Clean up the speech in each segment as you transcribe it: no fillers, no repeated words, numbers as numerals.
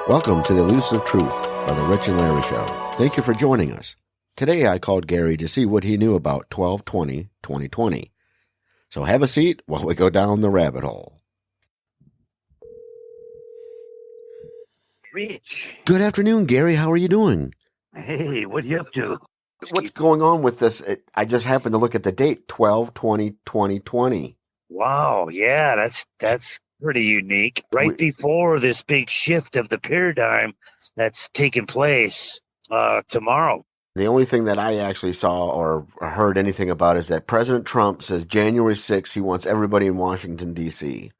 Welcome to the Elusive Truth of the Rich and Larry Show. Thank you for joining us. Today I called Gary to see what he knew about 12/20/2020. So have a seat while we go down the rabbit hole. Rich. Good afternoon, Gary. How are you doing? Hey, what you up to? What's going on with this? I just happened to look at the date, 12/20/2020. Wow, yeah, that's pretty unique. Right before this big shift of the paradigm that's taking place tomorrow. The only thing that I actually saw or heard anything about is that President Trump says January 6th he wants everybody in Washington, D.C.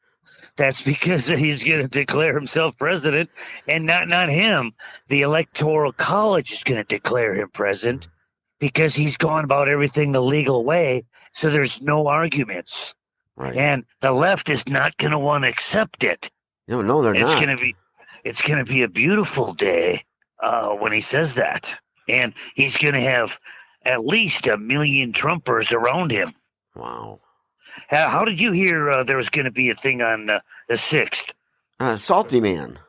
That's because he's going to declare himself president, and not him. The Electoral College is going to declare him president because he's gone about everything the legal way, so there's no arguments. Right. And the left is not going to want to accept it. No, they're not. It's going to be a beautiful day when he says that, and he's going to have at least 1 million Trumpers around him. Wow. How did you hear there was going to be a thing on the 6th? Salty Man.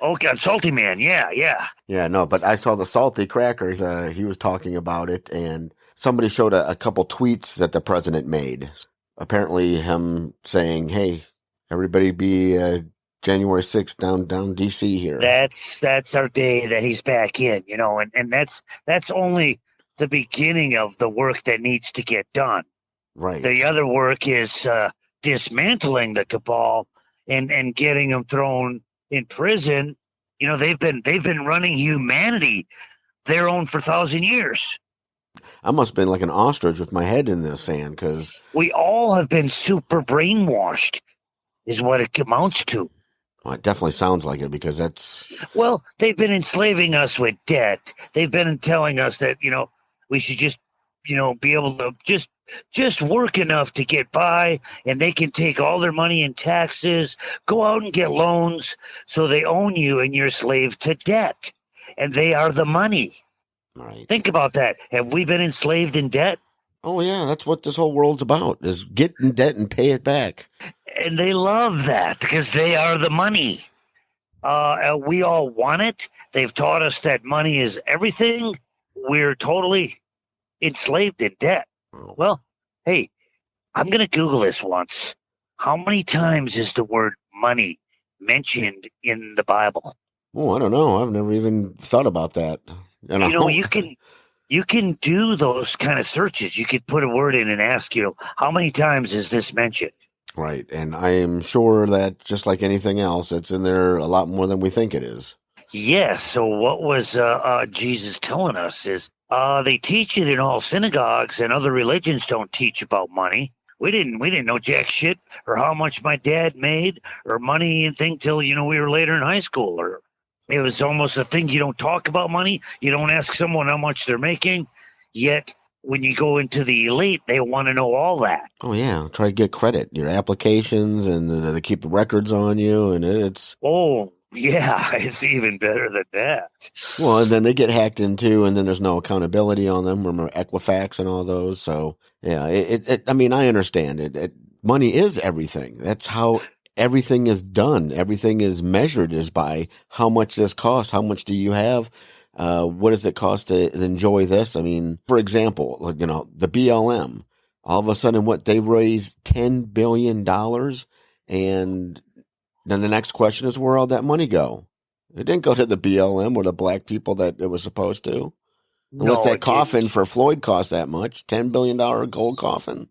Okay, Salty Man. Yeah. Yeah, no, but I saw the Salty Crackers. He was talking about it, and somebody showed a couple tweets that the president made. Apparently him saying, hey, everybody be January 6th down D.C. here. That's our day that he's back in, and that's only the beginning of the work that needs to get done. Right. The other work is dismantling the cabal and getting them thrown in prison. They've been running humanity their own for 1,000 years. I must have been like an ostrich with my head in the sand because we all have been super brainwashed, is what it amounts to. Well, it definitely sounds like it because that's. Well, they've been enslaving us with debt. They've been telling us that we should just be able to just work enough to get by, and they can take all their money in taxes, go out and get loans, so they own you and you're slave to debt, and they are the money. Right. Think about that. Have we been enslaved in debt? Oh, yeah. That's what this whole world's about, is get in debt and pay it back. And they love that because they are the money. We all want it. They've taught us that money is everything. We're totally enslaved in debt. Oh. Well, hey, I'm going to Google this once. How many times is the word money mentioned in the Bible? Oh, I don't know. I've never even thought about that. You can do those kind of searches. You could put a word in and ask, how many times is this mentioned? Right. And I am sure that just like anything else, it's in there a lot more than we think it is. Yes. So what was Jesus telling us is they teach it in all synagogues, and other religions don't teach about money. We didn't know jack shit or how much my dad made or money and thing till we were later in high school, or it was almost a thing. You don't talk about money. You don't ask someone how much they're making. Yet when you go into the elite, they want to know all that. Oh, yeah. Try to get credit, your applications, and they keep records on you. And it's. Oh, yeah. It's even better than that. Well, and then they get hacked into, and then there's no accountability on them. Remember Equifax and all those. So, yeah, I mean, I understand it. Money is everything. That's how everything is done. Everything is measured is by how much this costs. How much do you have? What does it cost to enjoy this? I mean, for example, the BLM, all of a sudden they raised $10 billion. And then the next question is, where all that money go? It didn't go to the BLM or the black people that it was supposed to. Unless that coffin for Floyd cost that much, $10 billion gold coffin.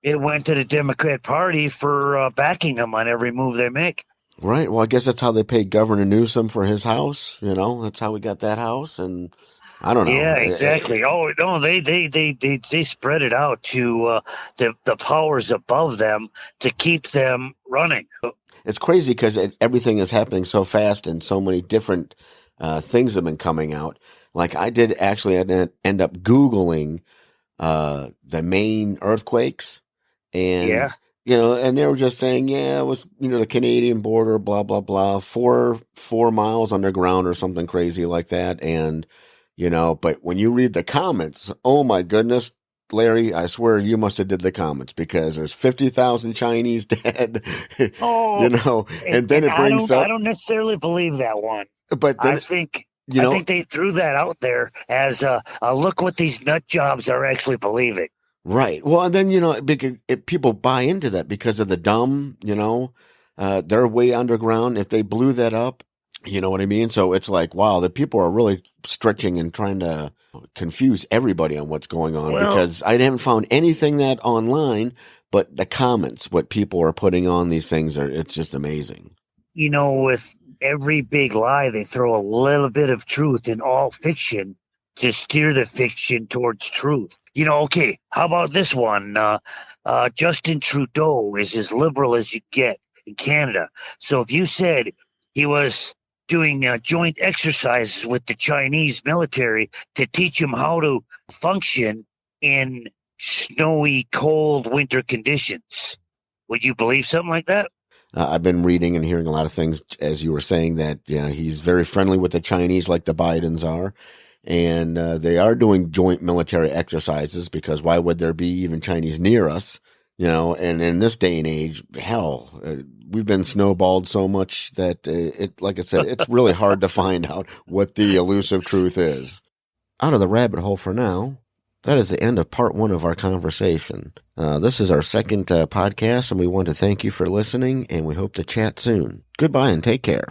It went to the Democrat Party for backing them on every move they make. Right. Well, I guess that's how they paid Governor Newsom for his house. That's how we got that house. And I don't know. Yeah, exactly. Oh no, they spread it out to the powers above them to keep them running. It's crazy because everything is happening so fast, and so many different things have been coming out. Like I did actually end up Googling the main earthquakes. And, yeah. And they were just saying, yeah, it was, the Canadian border, blah, blah, blah, 4 miles underground or something crazy like that. And, but when you read the comments, oh my goodness, Larry, I swear you must have did the comments because there's 50,000 Chinese dead, Oh, and then it brings up. I don't necessarily believe that one. But I then, think you I know, think they threw that out there as a look what these nut jobs are actually believing. right. Well, and then, because people buy into that because of the dumb, they're way underground. If they blew that up, you know what I mean? So it's like, wow, the people are really stretching and trying to confuse everybody on what's going on Well, because I haven't found anything that online, but the comments, what people are putting on these things it's just amazing. with every big lie, they throw a little bit of truth in all fiction to steer the fiction towards truth. Okay, how about this one? Justin Trudeau is as liberal as you get in Canada. So if you said he was doing joint exercises with the Chinese military to teach him how to function in snowy, cold winter conditions, would you believe something like that? I've been reading and hearing a lot of things, as you were saying, that he's very friendly with the Chinese, like the Bidens are, and they are doing joint military exercises because why would there be even Chinese near us? And in this day and age, hell, we've been snowballed so much that like I said, it's really hard to find out what the elusive truth is. Out of the rabbit hole for now. That is the end of part one of our conversation. This is our second podcast, and we want to thank you for listening, and we hope to chat soon. Goodbye and take care.